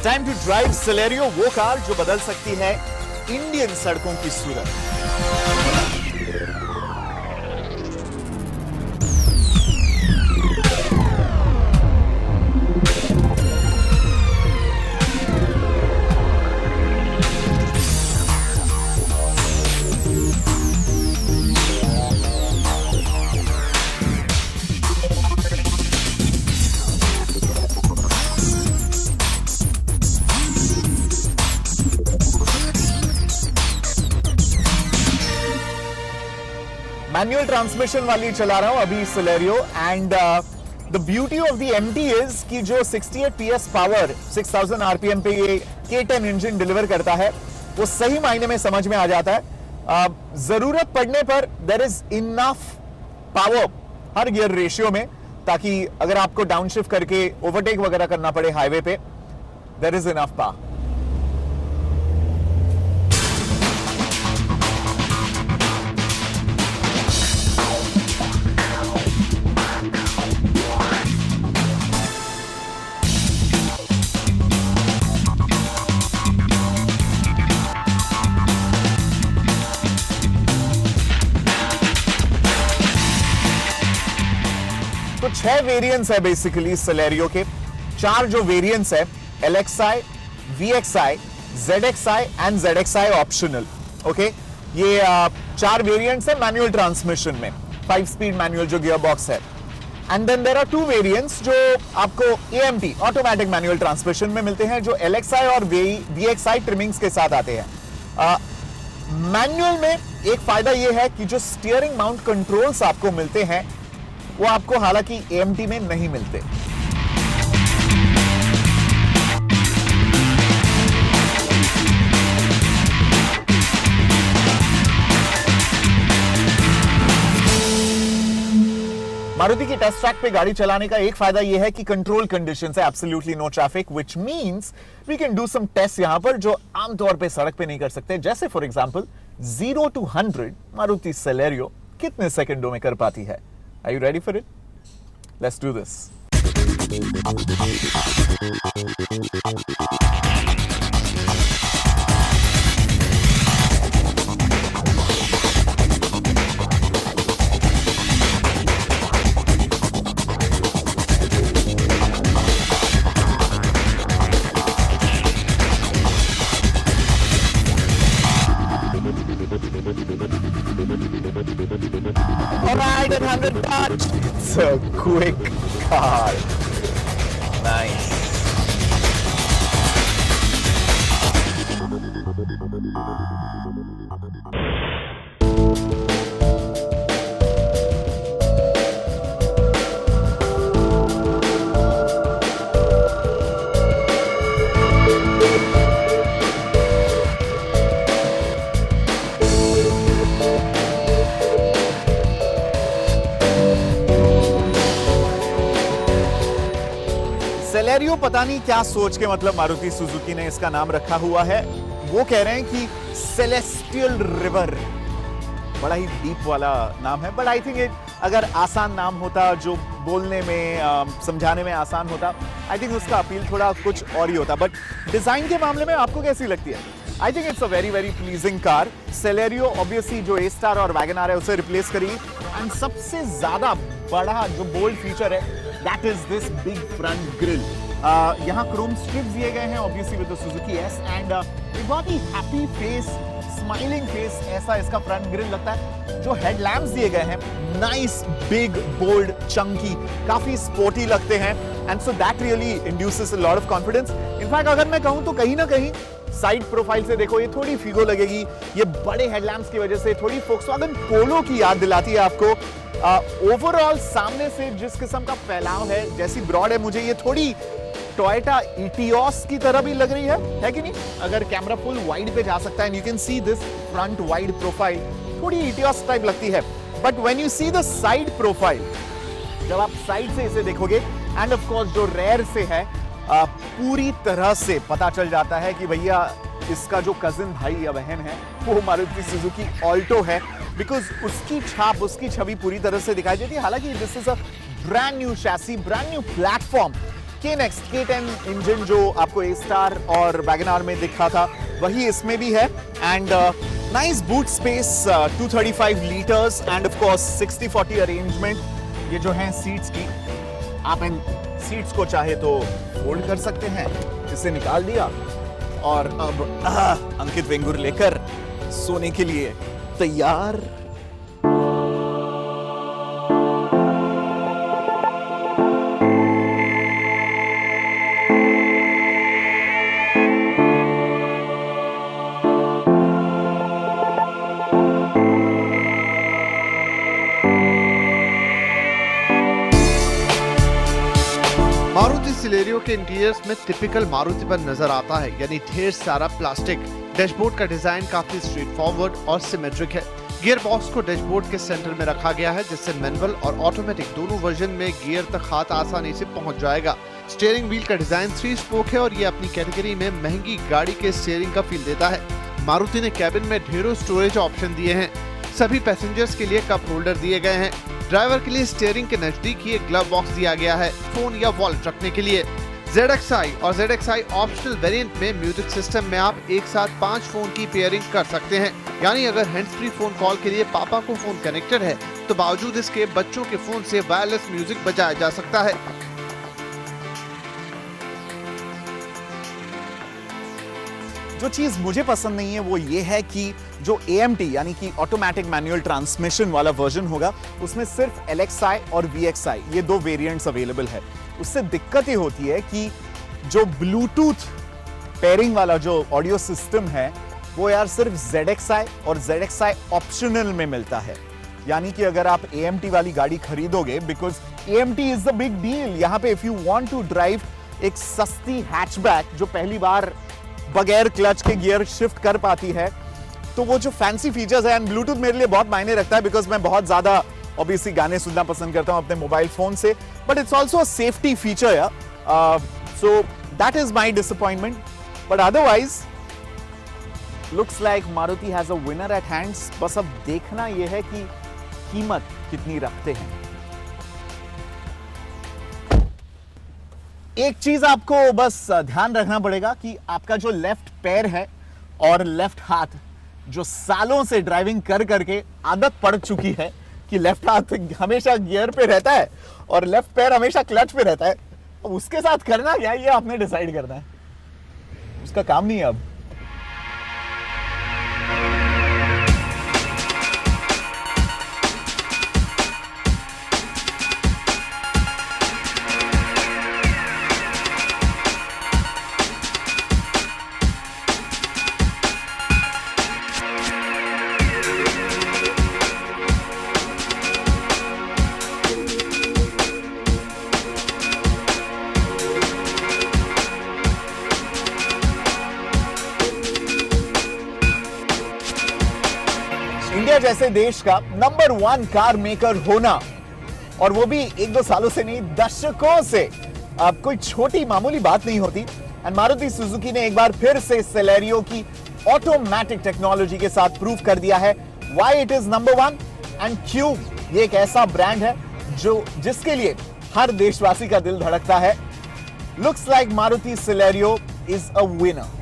It's time to drive Celerio, वो car जो बदल सकती है इंडियन सड़कों की सूरत। मैनुअल ट्रांसमिशन वाली चला रहा हूं अभी Celerio and the beauty of the MT is कि जो 68 PS पावर 6000 RPM पे ये K10 इंजन डिलीवर करता है वो सही मायने में समझ में आ जाता है। जरूरत पड़ने पर देयर इज इनफ पावर हर गियर रेशियो में, ताकि अगर आपको डाउनशिफ्ट करके ओवरटेक वगैरह करना पड़े हाईवे पे, देयर इज इनफ पावर। तो 6 वेरिएंट्स है बेसिकली Celerio के। 4 जो वेरिएंट्स है LXI, VXI, ZXI and ZXI optional. Okay, ये 4 वेरिएंट्स है मैनुअल ट्रांसमिशन में, 5 स्पीड मैनुअल जो गियर बॉक्स है। And then there are 2 variants जो आपको AMT ऑटोमेटिक मैनुअल ट्रांसमिशन में मिलते हैं, जो LXI और VXI ट्रिमिंग्स के साथ आते हैं। मैनुअल में एक फायदा ये है कि जो स्टीयरिंग माउंट कंट्रोल्स आपको मिलते हैं वो आपको हालांकि AMT में नहीं मिलते। मारुति की टेस्ट ट्रैक पे गाड़ी चलाने का एक फायदा यह है कि कंट्रोल कंडीशंस है, absolutely no traffic, which means we can do some test यहां पर जो आमतौर पे सड़क पे नहीं कर सकते। जैसे for example 0 to 100 Maruti Celerio कितने सेकंडों में कर पाती है। Are you ready for it? Let's do this. Alright, at 100 touch. It's a quick car. Nice. Celerio पता नहीं क्या सोच के मतलब मारुति सुजुकी ने इसका नाम रखा हुआ है। वो कह रहे हैं कि सेलेस्टियल रिवर, बड़ा ही डीप वाला नाम है, बट आई थिंक अगर आसान नाम होता, जो बोलने में समझाने में आसान होता, आई थिंक उसका अपील थोड़ा कुछ और ही होता। बट डिजाइन के मामले में आपको कैसी लगती है? I think it's a very very pleasing car. Celerio obviously जो A-Star और वैगन आर है उसे रिप्लेस करेगी। एंड सबसे ज्यादा बड़ा जो बोल्ड फीचर है that is this big front grille. यहाँ क्रोम स्ट्रिप्स दिए गए हैं obviously with the Suzuki S and एक बहुत ही हैप्पी फेस, स्माइलिंग फेस ऐसा इसका फ्रंट ग्रिल लगता है। जो हेडलैम्प्स दिए गए हैं नाइस बिग बोल्ड चंकी, काफी स्पोर्टी लगते हैं and so that really induces a lot of confidence. In fact अगर मैं कहूं तो कहीं ना कहीं साइड प्रोफाइल से देखो ये थोड़ी फिगो लगेगी, ये बड़े हेडलैम्प्स की वजह से थोड़ी Volkswagen Polo की याद दिलाती है आपको। ओवरऑल सामने से जिस किस्म का फैलाव है, जैसी ब्रॉड है, मुझे ये थोड़ी टोयोटा इटियोस की तरह भी लग रही है कि नहीं? अगर कैमरा फुल वाइड पे जा सकता है, you can see this front wide profile, थोड़ी इटियोस टाइप लगती है। But when you see the side profile, जब आप साइड से इसे देखोगे एंड ऑफ कोर्स जो रेयर से है, पूरी तरह से पता चल जाता है कि भैया इसका जो कजिन भाई या बहन है वो मारुति सुजुकी ऑल्टो है, बिकॉज उसकी छाप, उसकी छवि पूरी तरह से दिखाई देती है। हालांकि this is a brand new chassis, brand new platform, K10 engine जो आपको ए स्टार और वैगनआर में दिखा था वही इसमें भी है and nice boot space 235 litres end of course 60-40 arrangement. ये जो है सीट्स की, आप इन सीट्स को चाहे तो फोल्ड कर सकते हैं, इसे निकाल दिया और अब अंकित वेंगुर लेकर सोने के लिए तैयार। मारुति सिलेरियो के इंटीरियर्स में टिपिकल मारुति पर नजर आता है, यानी ढेर सारा प्लास्टिक। डैशबोर्ड का डिजाइन काफी स्ट्रेट फॉरवर्ड और सिमेट्रिक है। गियर बॉक्स को डैशबोर्ड के सेंटर में रखा गया है, जिससे मैनुअल और ऑटोमेटिक दोनों वर्जन में गियर तक हाथ आसानी से पहुंच जाएगा। स्टीयरिंग व्हील का डिजाइन 3 स्पोक है और ये अपनी कैटेगरी में महंगी गाड़ी के स्टीयरिंग का फील देता है। मारुति ने कैबिन में ढेरों स्टोरेज ऑप्शन दिए हैं। सभी पैसेंजर्स के लिए कप होल्डर दिए गए हैं। ड्राइवर के लिए स्टीयरिंग के नजदीक ही एक ग्लव बॉक्स दिया गया है, फोन या वॉलेट रखने के लिए। ZXi और ZXi ऑप्शनल वेरिएंट में म्यूजिक सिस्टम में आप एक साथ 5 फोन की पेयरिंग कर सकते हैं, यानी अगर हैंड्स फ्री फोन कॉल के लिए पापा को फोन कनेक्टेड है तो बावजूद इसके बच्चों के फोन से वायरलेस म्यूजिक बजाया जा सकता है। जो चीज मुझे पसंद नहीं है वो ये है कि जो AMT यानी कि ऑटोमेटिक मैनुअल ट्रांसमिशन वाला वर्जन होगा उसमें सिर्फ LXi और VXi ये 2 वेरिएंट्स अवेलेबल है। उससे दिक्कत ये होती है कि जो ब्लूटूथ पेयरिंग वाला जो ऑडियो सिस्टम है वो यार सिर्फ ZXi और ZXi ऑप्शनल में मिलता है। यानी कि अगर आप AMT वाली गाड़ी खरीदोगे, because AMT is the big deal यहाँ पे, if you want to drive एक सस्ती हैचबैक जो पहली बार बगैर क्लच के गियर शिफ्ट कर पाती है, तो वो जो फैंसी फीचर्स है, एंड ब्लूटूथ मेरे लिए बहुत मायने रखता है बिकॉज मैं बहुत ज्यादा ऑब्वियसली गाने सुनना पसंद करता हूं अपने मोबाइल फोन से, but it's also a safety feature या so that is my disappointment. But otherwise looks like Maruti has a winner at hands. बस अब देखना यह है कि कीमत कितनी रखते हैं। एक चीज आपको बस ध्यान रखना पड़ेगा कि आपका जो लेफ्ट पैर है और लेफ्ट हाथ, जो सालों से ड्राइविंग कर करके आदत पड़ चुकी है कि लेफ्ट हाथ हमेशा गियर पे रहता है और लेफ्ट पैर हमेशा क्लच पे रहता है, अब उसके साथ करना क्या ये आपने डिसाइड करना है, उसका काम नहीं है अब। इंडिया जैसे देश का नंबर 1 कार मेकर होना, और वो भी 1-2 सालों से नहीं, दशकों से, अब कोई छोटी मामूली बात नहीं होती। एंड मारुति सुजुकी ने एक बार फिर से सेलेरियो की ऑटोमेटिक टेक्नोलॉजी के साथ प्रूव कर दिया है why it is number 1 and क्यों ये एक ऐसा ब्रांड है जो जिसके लिए हर देशवासी का दिल धड़कता है। Looks like Maruti Celerio is a winner.